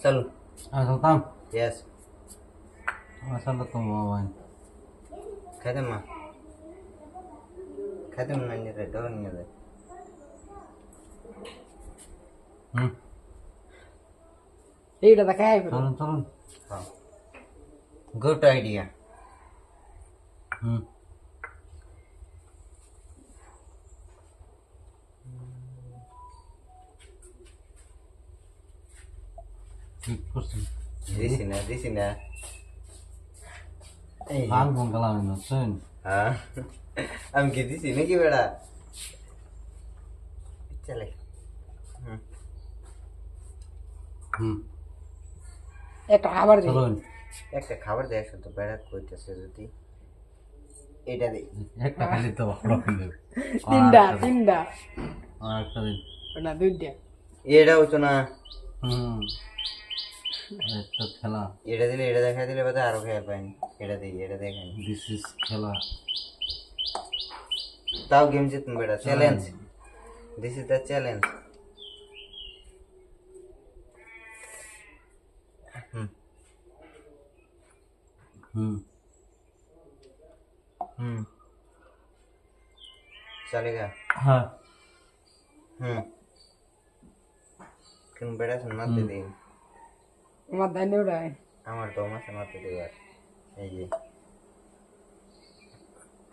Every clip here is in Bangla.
চলো চলতাম ইয়েস আসলে তো মোবাইল খাইতে মা খাইতে মা নিয়ে রে ডর নিয়ে রে হুম এইটা দেখাই চলুন চলুন হ্যাঁ গুড আইডিয়া হুম ঠিক করছি দিছি না এই যে, লাল ফোন গেলাম বুঝছেন হ্যাঁ আমি কি দিছি নাকি বেড়া চলে হুম হুম একটা খাবার দিই চলুন একটা খাবার দেয় শুধু বেড়া কইতেছে যদি এটা দিই একটা খালি তো বড় হইলো তিনটা আর একটা দিন না দুইটা এটা হতো না হুম একটা খেলা এটা দিলে এটা দেখা দিলে বোধ আরো খেয়াল পাইনি এটা দিই এটা দেখেন দিস ইজ খেলা তাও গেম জিতুন বেড়া challenge this is the challenge hmm hmm hmm चलेगा হ্যাঁ क्यों बेड़ा सुन मत दे दे আমার ধান উড়ায় আমার তো মাসে মারতে দেবে আর এই যে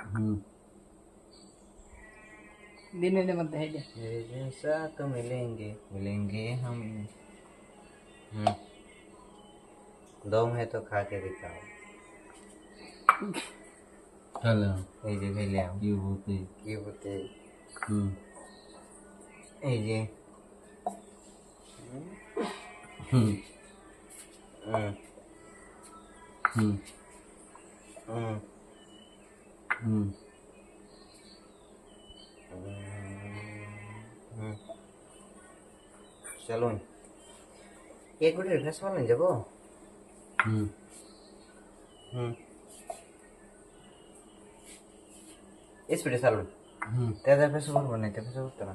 হুম দিনের মধ্যে হেঁটে मेरे जैसा तो मिलेंगे मिलेंगे हम दम है तो खा के दिखाओ খেলা এই যে খেলাম কি বলতে কি হতে হুম এই যে হুম হুম হুম হুম হুম হুম চলুন এক গোটে রিফ্রেশ মারলেন যাবো হুম হুম স্পিডে চালুন হুম তেজার ফেসে করবো না এটা ফেসে করতে না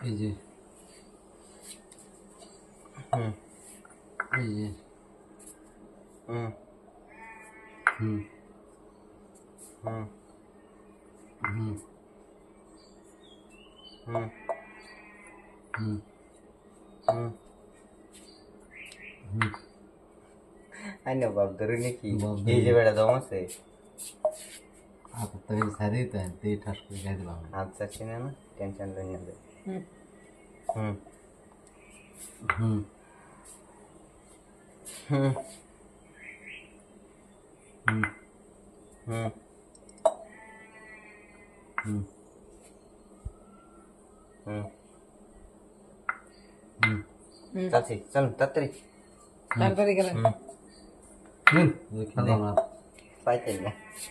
এই যে হুম এই যে হুম hmm hmm hmm hmm hmm hmm হুম আইনা বাপ ধরে নাকি বাপ এই যে বেড়া দম আছে আপনি তো এই সারি তাই তে ঠাস করে গাই দিলাম হাত চাচ্ছি না না টেনশন লই না হুম hmm hmm hmm hmm hmm hmm hmm হুম চাচ্ছি চলুন তাড়াতাড়ি তাড়াতাড়ি গেলেন হুম হুম খেলা না পাইতেন না